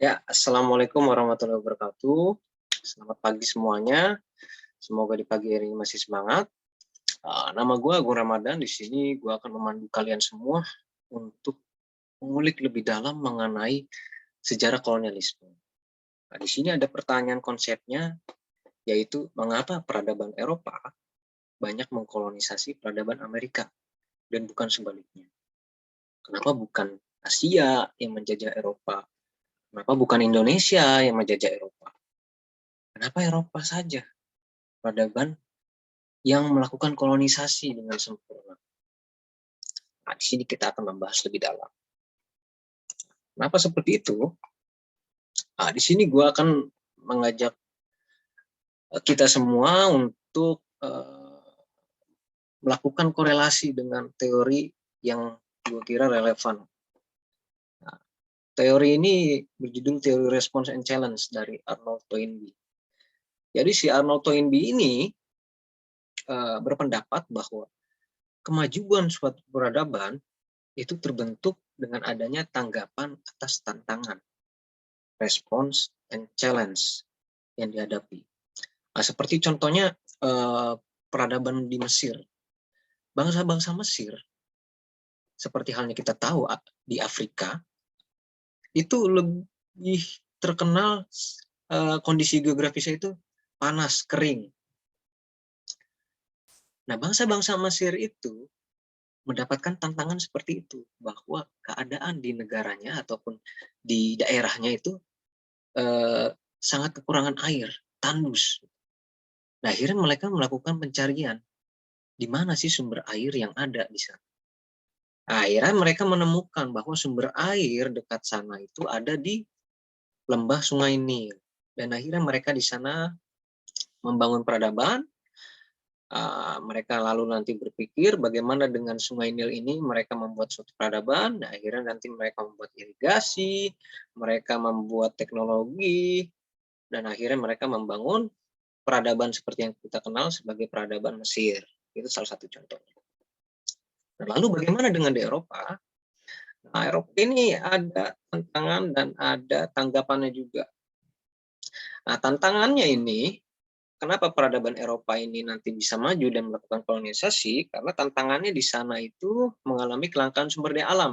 Ya, assalamualaikum warahmatullahi wabarakatuh. Selamat pagi semuanya. Semoga di pagi hari ini masih semangat. Nama gue Agung Ramadan. Di sini gue akan memandu kalian semua untuk mengulik lebih dalam mengenai sejarah kolonialisme. Nah, di sini ada pertanyaan konsepnya, yaitu mengapa peradaban Eropa banyak mengkolonisasi peradaban Amerika dan bukan sebaliknya. Kenapa bukan Asia yang menjajah Eropa? Kenapa bukan Indonesia yang menjajah Eropa? Kenapa Eropa saja peradaban yang melakukan kolonisasi dengan sempurna? Nah, di sini kita akan membahas lebih dalam. Kenapa seperti itu? Nah, di sini gue akan mengajak kita semua untuk melakukan korelasi dengan teori yang gue kira relevan. Nah, teori ini berjudul teori response and challenge dari Arnold Toynbee. Jadi si Arnold Toynbee ini berpendapat bahwa kemajuan suatu peradaban itu terbentuk dengan adanya tanggapan atas tantangan, response and challenge yang dihadapi. Nah, seperti contohnya peradaban di Mesir. Bangsa-bangsa Mesir, seperti halnya kita tahu di Afrika, itu lebih terkenal kondisi geografisnya itu panas, kering. Nah, bangsa-bangsa Mesir itu mendapatkan tantangan seperti itu, bahwa keadaan di negaranya ataupun di daerahnya itu sangat kekurangan air, tandus. Nah, akhirnya mereka melakukan pencarian, di mana sih sumber air yang ada di sana. Nah, akhirnya mereka menemukan bahwa sumber air dekat sana itu ada di lembah Sungai Nil. Dan akhirnya mereka di sana membangun peradaban. Mereka lalu nanti berpikir bagaimana dengan Sungai Nil ini mereka membuat suatu peradaban. Nah, akhirnya nanti mereka membuat irigasi, mereka membuat teknologi, dan akhirnya mereka membangun peradaban seperti yang kita kenal sebagai peradaban Mesir. Itu salah satu contohnya. Nah, lalu bagaimana dengan di Eropa? Nah, Eropa ini ada tantangan dan ada tanggapannya juga. Nah, tantangannya ini, kenapa peradaban Eropa ini nanti bisa maju dan melakukan kolonisasi? Karena tantangannya di sana itu mengalami kelangkaan sumber daya alam,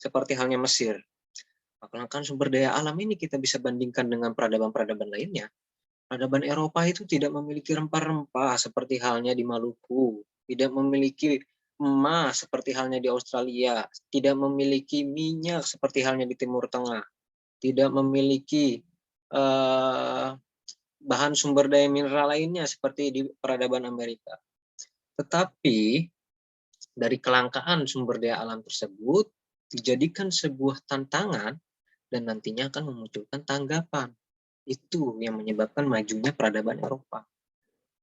seperti halnya Mesir. Nah, kelangkaan sumber daya alam ini kita bisa bandingkan dengan peradaban-peradaban lainnya. Peradaban Eropa itu tidak memiliki rempah-rempah seperti halnya di Maluku, tidak memiliki emas seperti halnya di Australia, tidak memiliki minyak seperti halnya di Timur Tengah, tidak memiliki bahan sumber daya mineral lainnya seperti di peradaban Amerika. Tetapi dari kelangkaan sumber daya alam tersebut dijadikan sebuah tantangan dan nantinya akan memunculkan tanggapan. Itu yang menyebabkan majunya peradaban Eropa.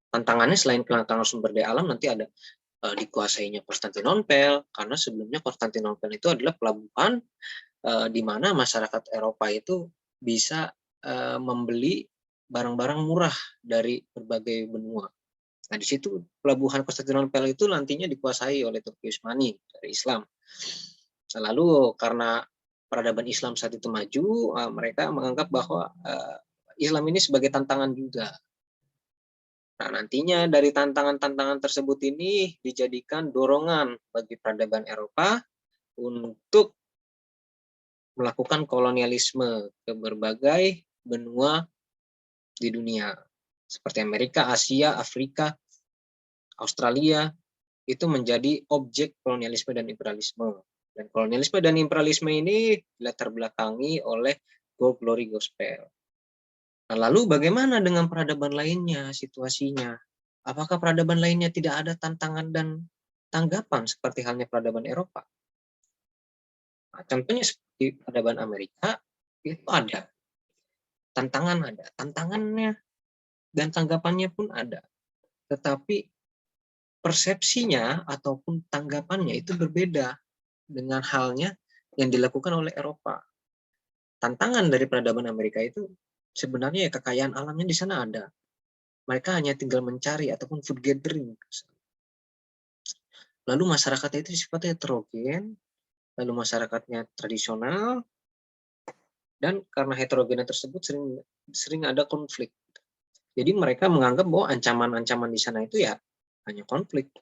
Tantangannya selain kelangkaan sumber daya alam nanti ada dikuasainya Konstantinopel, karena sebelumnya Konstantinopel itu adalah pelabuhan di mana masyarakat Eropa itu bisa membeli barang-barang murah dari berbagai benua. Nah, di situ pelabuhan Konstantinopel itu nantinya dikuasai oleh Turki Utsmani dari Islam. Lalu karena peradaban Islam saat itu maju, mereka menganggap bahwa Islam ini sebagai tantangan juga. Nah, nantinya dari tantangan-tantangan tersebut ini dijadikan dorongan bagi peradaban Eropa untuk melakukan kolonialisme ke berbagai benua di dunia, seperti Amerika, Asia, Afrika, Australia, itu menjadi objek kolonialisme dan imperialisme. Dan kolonialisme dan imperialisme ini dilatar belakangi oleh Gold Glory Gospel. Nah, lalu bagaimana dengan peradaban lainnya situasinya? Apakah peradaban lainnya tidak ada tantangan dan tanggapan seperti halnya peradaban Eropa? Nah, contohnya seperti peradaban Amerika, itu ada. Tantangannya dan tanggapannya pun ada. Tetapi persepsinya ataupun tanggapannya itu berbeda dengan halnya yang dilakukan oleh Eropa. Tantangan dari peradaban Amerika itu sebenarnya ya kekayaan alamnya di sana ada. Mereka hanya tinggal mencari ataupun food gathering. Lalu masyarakatnya itu sifatnya heterogen, lalu masyarakatnya tradisional, dan karena heterogena tersebut sering ada konflik. Jadi mereka menganggap bahwa ancaman-ancaman di sana itu ya hanya konflik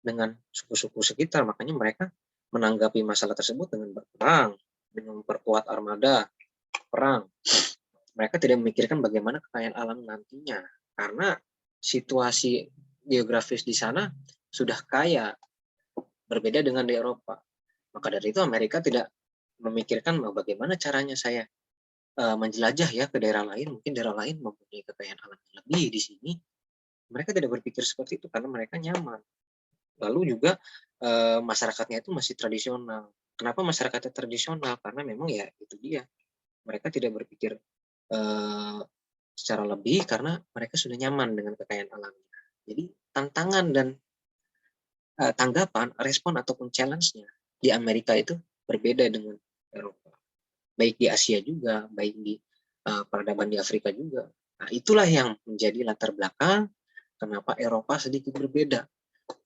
dengan suku-suku sekitar, makanya mereka menanggapi masalah tersebut dengan berperang, dengan memperkuat armada, perang. Mereka tidak memikirkan bagaimana kekayaan alam nantinya, karena situasi geografis di sana sudah kaya, berbeda dengan di Eropa. Maka dari itu Amerika tidak memikirkan bagaimana caranya saya menjelajah ya ke daerah lain, mungkin daerah lain mempunyai kekayaan alam yang lebih di sini. Mereka tidak berpikir seperti itu karena mereka nyaman. Lalu juga masyarakatnya itu masih tradisional. Kenapa masyarakatnya tradisional? Karena memang ya itu dia. Mereka tidak berpikir secara lebih karena mereka sudah nyaman dengan kekayaan alamnya. Jadi tantangan dan tanggapan, respon ataupun challenge-nya di Amerika itu berbeda dengan Eropa. Baik di Asia juga, baik di peradaban di Afrika juga. Nah, itulah yang menjadi latar belakang kenapa Eropa sedikit berbeda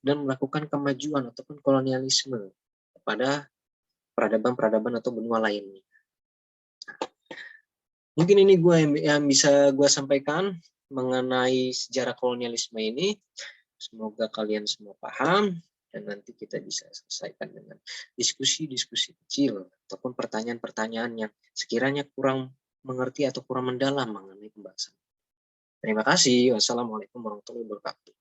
dan melakukan kemajuan ataupun kolonialisme kepada peradaban-peradaban atau benua lainnya. Mungkin ini yang bisa gue sampaikan mengenai sejarah kolonialisme ini. Semoga kalian semua paham dan nanti kita bisa selesaikan dengan diskusi-diskusi kecil ataupun pertanyaan-pertanyaan yang sekiranya kurang mengerti atau kurang mendalam mengenai pembahasan. Terima kasih. Wassalamualaikum warahmatullahi wabarakatuh.